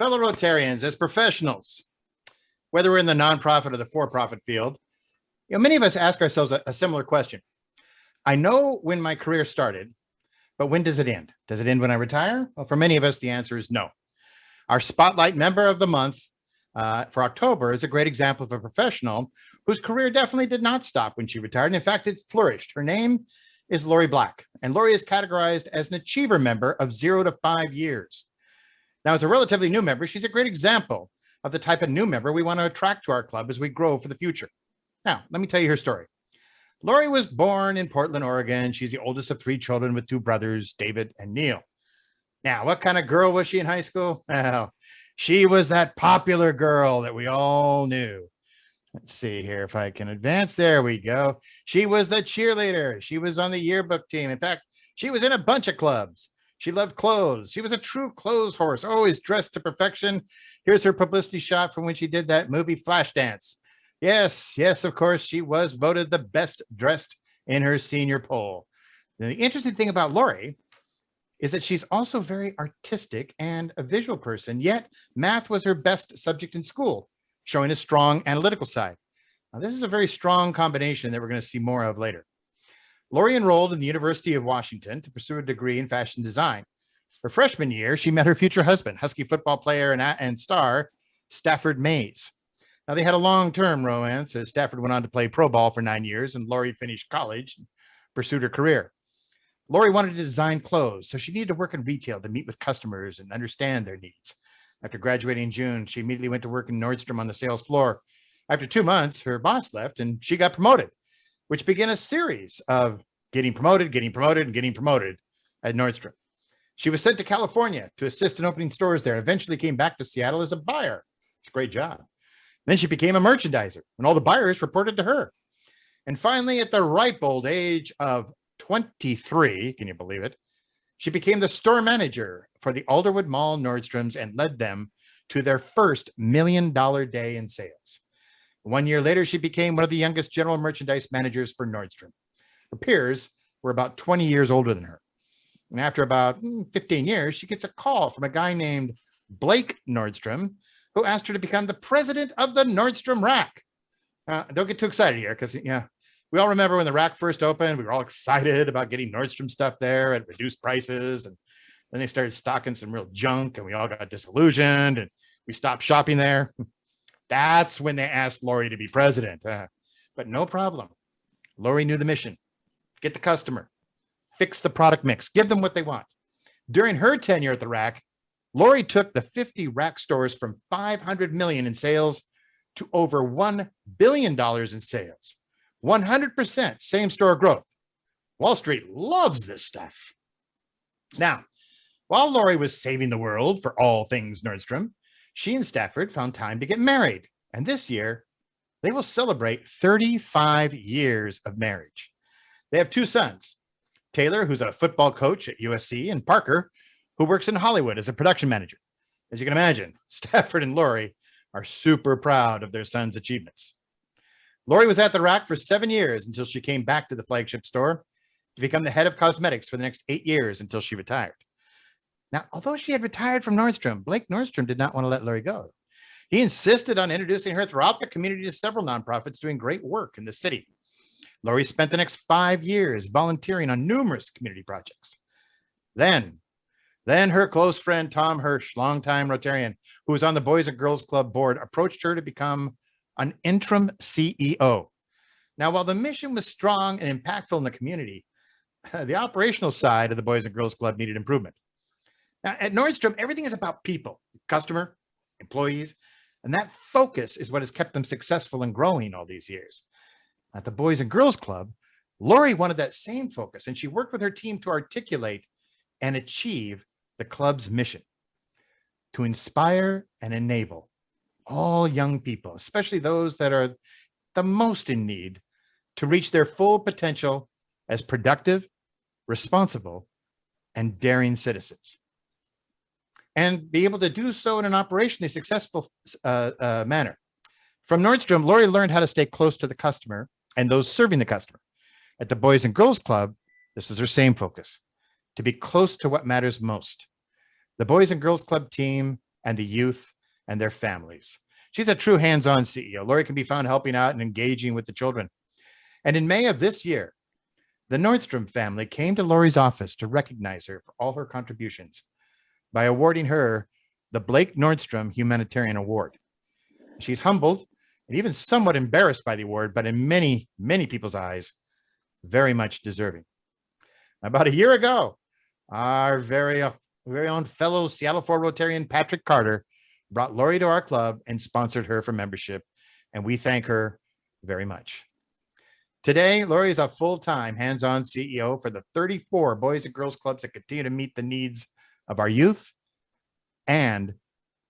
Fellow Rotarians, as professionals, whether we're in the nonprofit or the for-profit field, many of us ask ourselves a similar question. I know when my career started, but when does it end? Does it end when I retire? Well, for many of us, the answer is no. Our Spotlight member of the month for October is a great example of a professional whose career definitely did not stop when she retired. And in fact, it flourished. Her name is Laurie Black, and Laurie is categorized as an achiever member of 0 to 5 years. Now, as a relatively new member, she's a great example of the type of new member we want to attract to our club as we grow for the future. Now, let me tell you her story. Laurie was born in Portland, Oregon. She's the oldest of 3 children with 2 brothers, David and Neil. Now, what kind of girl was she in high school? Well, she was that popular girl that we all knew. Let's see here if I can advance. There we go. She was the cheerleader. She was on the yearbook team. In fact, she was in a bunch of clubs. She loved clothes. She was a true clothes horse, always dressed to perfection. Here's her publicity shot from when she did that movie Flashdance. Yes, of course, she was voted the best dressed in her senior poll. Now, the interesting thing about Laurie is that she's also very artistic and a visual person, yet math was her best subject in school, showing a strong analytical side. Now, this is a very strong combination that we're going to see more of later. Laurie enrolled in the University of Washington to pursue a degree in fashion design. Her freshman year, she met her future husband, Husky football player and star, Stafford Mays. Now, they had a long-term romance as Stafford went on to play pro ball for 9 years, and Laurie finished college and pursued her career. Laurie wanted to design clothes, so she needed to work in retail to meet with customers and understand their needs. After graduating in June, she immediately went to work in Nordstrom on the sales floor. After 2 months, her boss left and she got promoted, which began a series of getting promoted at Nordstrom. She was sent to California to assist in opening stores there, and eventually came back to Seattle as a buyer. It's a great job. Then she became a merchandiser, and all the buyers reported to her. And finally, at the ripe old age of 23, can you believe it? She became the store manager for the Alderwood Mall Nordstroms and led them to their first $1 million day in sales. 1 year later, she became one of the youngest general merchandise managers for Nordstrom. Her peers were about 20 years older than her. And after about 15 years, she gets a call from a guy named Blake Nordstrom, who asked her to become the president of the Nordstrom Rack. Don't get too excited here, because we all remember when the Rack first opened, we were all excited about getting Nordstrom stuff there at reduced prices. And then they started stocking some real junk, and we all got disillusioned, and we stopped shopping there. That's when they asked Laurie to be president. But no problem. Laurie knew the mission. Get the customer. Fix the product mix. Give them what they want. During her tenure at the Rack, Laurie took the 50 Rack stores from $500 million in sales to over $1 billion in sales. 100% same-store growth. Wall Street loves this stuff. Now, while Laurie was saving the world for all things Nordstrom, she and Stafford found time to get married. And this year, they will celebrate 35 years of marriage. They have 2 sons, Taylor, who's a football coach at USC, and Parker, who works in Hollywood as a production manager. As you can imagine, Stafford and Laurie are super proud of their son's achievements. Laurie was at the Rack for 7 years until she came back to the flagship store to become the head of cosmetics for the next 8 years until she retired. Now, although she had retired from Nordstrom, Blake Nordstrom did not want to let Laurie go. He insisted on introducing her throughout the community to several nonprofits doing great work in the city. Laurie spent the next 5 years volunteering on numerous community projects. Then her close friend, Tom Hirsch, longtime Rotarian, who was on the Boys and Girls Club board, approached her to become an interim CEO. Now, while the mission was strong and impactful in the community, the operational side of the Boys and Girls Club needed improvement. Now, at Nordstrom, everything is about people, customer, employees, and that focus is what has kept them successful and growing all these years. At the Boys and Girls Club, Laurie wanted that same focus, and she worked with her team to articulate and achieve the club's mission: to inspire and enable all young people, especially those that are the most in need, to reach their full potential as productive, responsible, and daring citizens, and be able to do so in an operationally successful manner. From Nordstrom, Laurie learned how to stay close to the customer and those serving the customer. At the Boys and Girls Club, this was her same focus: to be close to what matters most. The Boys and Girls Club team and the youth and their families. She's a true hands-on CEO. Laurie can be found helping out and engaging with the children. And in May of this year, the Nordstrom family came to Laurie's office to recognize her for all her contributions by awarding her the Blake Nordstrom Humanitarian Award. She's humbled and even somewhat embarrassed by the award, but in many, many people's eyes, very much deserving. About a year ago, our very own fellow Seattle 4 Rotarian Patrick Carter brought Laurie to our club and sponsored her for membership, and we thank her very much. Today, Laurie is a full-time hands-on CEO for the 34 Boys and Girls Clubs that continue to meet the needs of our youth and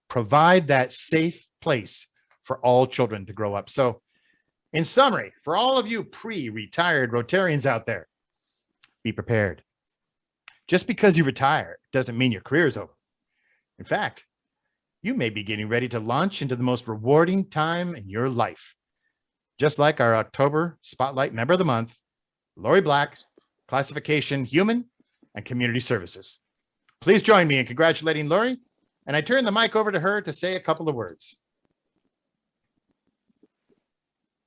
provide that safe place for all children to grow up. So in summary, for all of you pre-retired Rotarians out there, be prepared. Just because you retire doesn't mean your career is over. In fact, you may be getting ready to launch into the most rewarding time in your life. Just like our October Spotlight Member of the Month, Laurie Black, classification Human and Community Services. Please join me in congratulating Laurie, and I turn the mic over to her to say a couple of words.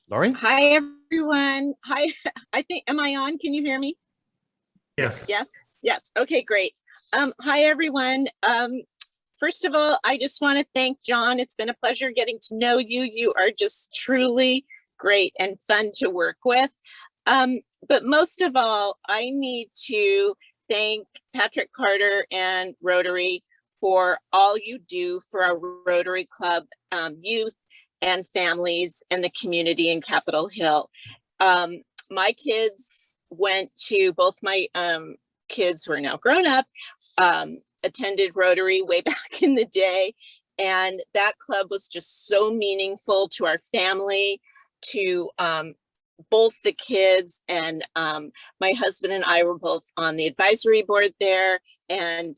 Laurie? Hi, everyone. Hi, am I on? Can you hear me? Yes. Yes. Okay, great. Hi, everyone. First of all, I just want to thank John. It's been a pleasure getting to know you. You are just truly great and fun to work with. But most of all, I need to thank Patrick Carter and Rotary for all you do for our Rotary Club youth and families and the community in Capitol Hill. My kids went to, both my kids who are now grown up, attended Rotary way back in the day. And that club was just so meaningful to our family, to both the kids, and my husband and I were both on the advisory board there. And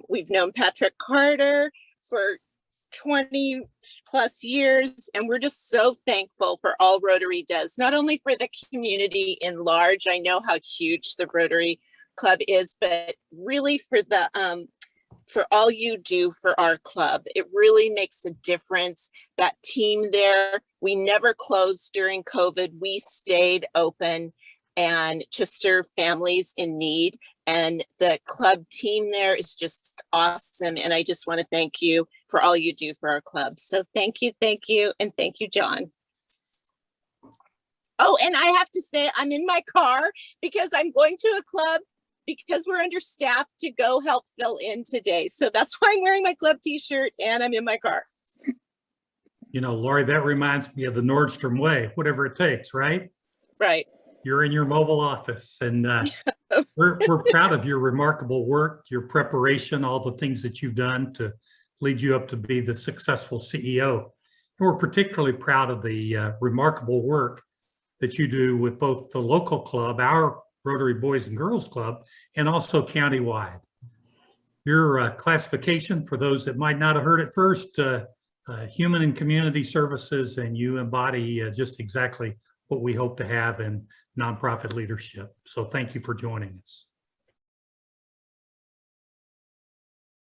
we've known Patrick Carter for 20 plus years, and we're just so thankful for all Rotary does, not only for the community in large. I know how huge the Rotary Club is, but really for the for all you do for our club. It really makes a difference. That team there, we never closed during COVID. We stayed open and to serve families in need. And the club team there is just awesome. And I just want to thank you for all you do for our club. So thank you, and thank you, John. Oh, and I have to say, I'm in my car because I'm going to a club because we're understaffed to go help fill in today. So that's why I'm wearing my club t-shirt and I'm in my car. You know, Laurie, that reminds me of the Nordstrom way, whatever it takes, right? Right. You're in your mobile office, and we're proud of your remarkable work, your preparation, all the things that you've done to lead you up to be the successful CEO. And we're particularly proud of the remarkable work that you do with both the local club, our Rotary Boys and Girls Club, and also countywide. Your classification, for those that might not have heard it first, Human and Community Services, and you embody just exactly what we hope to have in nonprofit leadership. So thank you for joining us.